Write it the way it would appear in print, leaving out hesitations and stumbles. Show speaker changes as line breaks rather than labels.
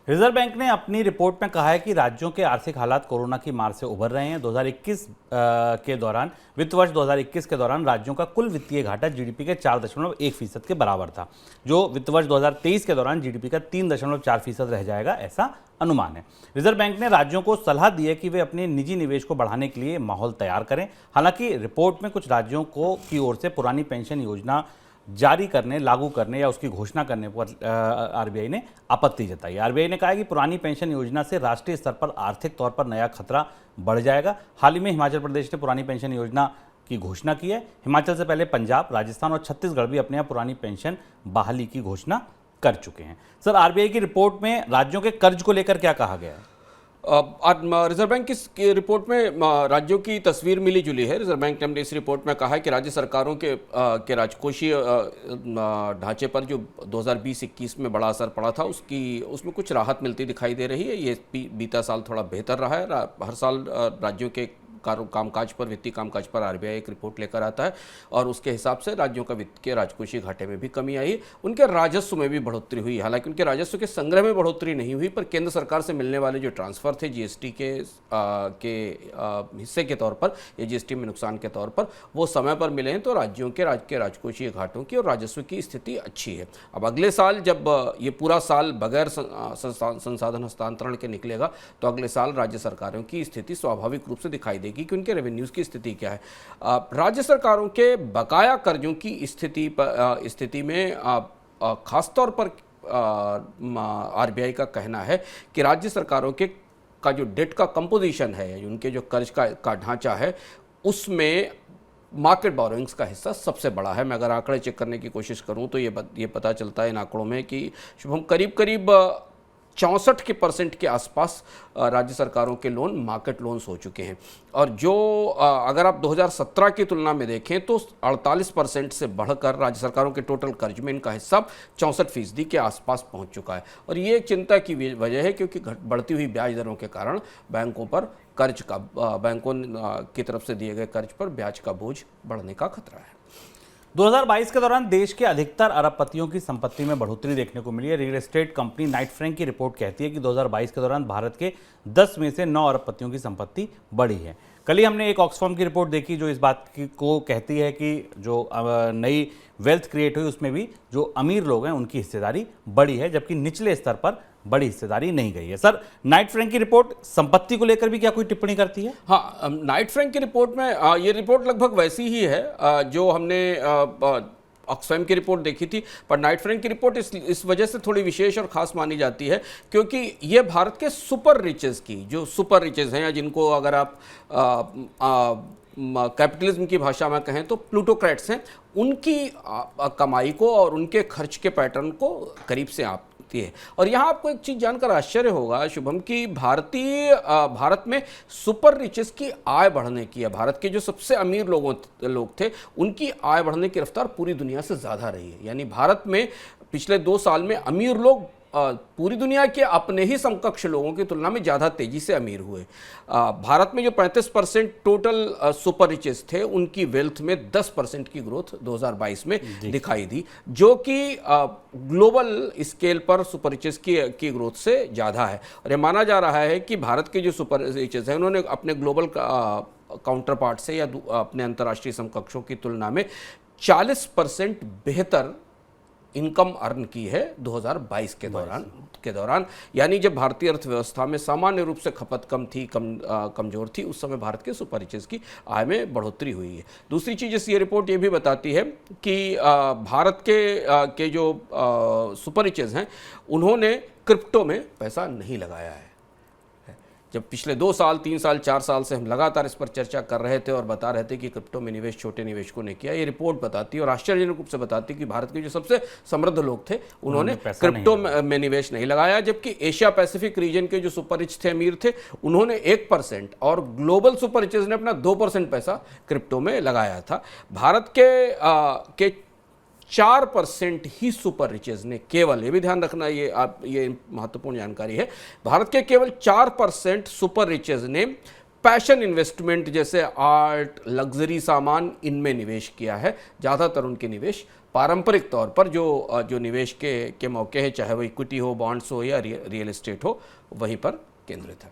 Reserve bank ने अपनी report में कहा है कि राज्यों के आर्थिक हालात कोरोना की मार से उभर रहे हैं। 2021 के दौरान, वित्त वर्ष 2021 के दौरान राज्यों का कुल वित्तीय घाटा जीडीपी के 4.1% के बराबर था, जो वित्त वर्ष 2023 के दौरान जीडीपी का 3.4% रह जाएगा, ऐसा अनुमान है। रिजर्व बैंक ने राज्यों को सलाह दी है कि वे अपने निजी निवेश को बढ़ाने के लिए माहौल तैयार करें। हालांकि रिपोर्ट में कुछ राज्यों की ओर से पुरानी पेंशन योजना जारी करने, लागू करने या उसकी घोषणा करने पर आरबीआई ने आपत्ति जताई। आरबीआई ने कहा है कि पुरानी पेंशन योजना से राष्ट्रीय स्तर पर आर्थिक तौर पर नया खतरा बढ़ जाएगा। हाल ही में हिमाचल प्रदेश ने पुरानी पेंशन योजना की घोषणा की है। हिमाचल से पहले पंजाब, राजस्थान और छत्तीसगढ़ भी अपने यहाँ पुरानी पेंशन बहाली की घोषणा कर चुके हैं। सर, आरबीआई की रिपोर्ट में राज्यों के कर्ज को लेकर क्या कहा गया है?
रिजर्व बैंक की रिपोर्ट में राज्यों की तस्वीर मिली जुली है। रिजर्व बैंक ने अपनी इस रिपोर्ट में कहा है कि राज्य सरकारों के राजकोषीय ढांचे पर जो 2020-21 में बड़ा असर पड़ा था उसमें कुछ राहत मिलती दिखाई दे रही है। ये बीता साल थोड़ा बेहतर रहा है। हर साल राज्यों के कामकाज पर, वित्तीय कामकाज पर आरबीआई एक रिपोर्ट लेकर आता है और उसके हिसाब से राज्यों का वित्त के राजकोषीय घाटे में भी कमी आई, उनके राजस्व में भी बढ़ोतरी हुई। हालांकि उनके राजस्व के संग्रह में बढ़ोतरी नहीं हुई, पर केंद्र सरकार से मिलने वाले जो ट्रांसफर थे जीएसटी के हिस्से के तौर पर या जीएसटी में नुकसान के तौर पर, वो समय पर मिले हैं, तो राज्यों के राजकोषीय घाटों की और राजस्व की स्थिति अच्छी है। अब अगले साल जब ये पूरा साल बगैर संसाधन हस्तांतरण के निकलेगा, तो अगले साल राज्य सरकारों की स्थिति स्वाभाविक रूप से दिखाई देगी कि उनके रेवेन्यूज की स्थिति क्या है। राज्य सरकारों के बकाया कर्जों की स्थिति में खासतौर पर आरबीआई का कहना है कि राज्य सरकारों का जो डेट का कंपोजिशन है, उनके जो कर्ज का ढांचा है, उसमें मार्केट बोरोइंग्स का हिस्सा सबसे बड़ा है। मैं अगर आंकड़े चेक करने की कोशिश करूं तो ये पता चलता है इन आंकड़ों में कि शुभम करीब 64% के आसपास राज्य सरकारों के लोन मार्केट लोन्स हो चुके हैं। और जो अगर आप 2017 की तुलना में देखें तो 48% से बढ़कर राज्य सरकारों के टोटल कर्ज में इनका हिस्सा 64% के आसपास पहुंच चुका है। और ये एक चिंता की वजह है, क्योंकि बढ़ती हुई ब्याज दरों के कारण बैंकों की तरफ से दिए गए कर्ज पर ब्याज का बोझ बढ़ने का खतरा है।
2022 के दौरान देश के अधिकतर अरबपतियों की संपत्ति में बढ़ोतरी देखने को मिली है। Real estate company Knight Frank की रिपोर्ट कहती है कि 2022 के दौरान भारत के 10 में से 9 अरबपतियों की संपत्ति बढ़ी है। कल ही हमने एक ऑक्सफैम की रिपोर्ट देखी जो इस बात को कहती है कि जो नई वेल्थ क्रिएट हुई उसमें भी जो अमीर लोग हैं उनकी हिस्सेदारी बढ़ी है, जबकि निचले स्तर पर बड़ी हिस्सेदारी नहीं गई है। सर, नाइट फ्रैंक की रिपोर्ट संपत्ति को लेकर भी क्या कोई टिप्पणी करती है?
हाँ, नाइट फ्रैंक की रिपोर्ट में ये रिपोर्ट लगभग वैसी ही है जो हमने ऑक्सफैम की रिपोर्ट देखी थी, पर नाइट फ्रैंक की रिपोर्ट इस वजह से थोड़ी विशेष और ख़ास मानी जाती है क्योंकि ये भारत के सुपर रिचेस की, जो सुपर रिचेस हैं या जिनको अगर आप कैपिटलिज्म की भाषा में कहें तो प्लूटोक्रेट्स हैं, उनकी कमाई को और उनके खर्च के पैटर्न को करीब से आती है। और यहाँ आपको एक चीज़ जानकर आश्चर्य होगा शुभम कि भारत में सुपर रिचेस की आय बढ़ने की है, भारत के जो सबसे अमीर लोग थे उनकी आय बढ़ने की रफ्तार पूरी दुनिया से ज़्यादा रही है। यानी भारत में पिछले 2 साल में अमीर लोग पूरी दुनिया के अपने ही समकक्ष लोगों की तुलना में ज़्यादा तेज़ी से अमीर हुए। भारत में जो 35% टोटल सुपर रिचेस थे उनकी वेल्थ में 10% की ग्रोथ 2022 में दिखाई दी, जो कि ग्लोबल स्केल पर सुपर रिचेस की ग्रोथ से ज़्यादा है। और ये माना जा रहा है कि भारत के जो सुपर रिचेस हैं उन्होंने अपने ग्लोबल काउंटर पार्ट से या अपने अंतर्राष्ट्रीय समकक्षों की तुलना में 40% बेहतर इनकम अर्न की है 2022 के दौरान। यानी जब भारतीय अर्थव्यवस्था में सामान्य रूप से खपत कमजोर थी, उस समय भारत के सुपर रिचेस की आय में बढ़ोतरी हुई है। दूसरी चीज़ ये रिपोर्ट ये भी बताती है कि भारत के जो सुपर रिचेस हैं उन्होंने क्रिप्टो में पैसा नहीं लगाया है। जब पिछले 2 साल, 3 साल, 4 साल से हम लगातार इस पर चर्चा कर रहे थे और बता रहे थे कि क्रिप्टो में निवेश छोटे निवेशकों ने किया, ये रिपोर्ट बताती है और आश्चर्यजनक रूप से बताती है कि भारत के जो सबसे समृद्ध लोग थे उन्होंने क्रिप्टो में निवेश नहीं लगाया, जबकि एशिया पैसिफिक रीजन के जो सुपर रिच थे, अमीर थे, उन्होंने 1% और ग्लोबल सुपर रिचेस ने अपना 2% पैसा क्रिप्टो में लगाया था। भारत के 4% ही सुपर रिचेस ने, केवल ये भी ध्यान रखना, ये महत्वपूर्ण जानकारी है, भारत के केवल 4% सुपर रिचेस ने पैशन इन्वेस्टमेंट जैसे आर्ट, लग्जरी सामान, इनमें निवेश किया है। ज़्यादातर उनके निवेश पारंपरिक तौर पर जो निवेश के मौके हैं, चाहे वो इक्विटी हो, बॉन्ड्स हो या रियल एस्टेट हो, वहीं पर केंद्रित है।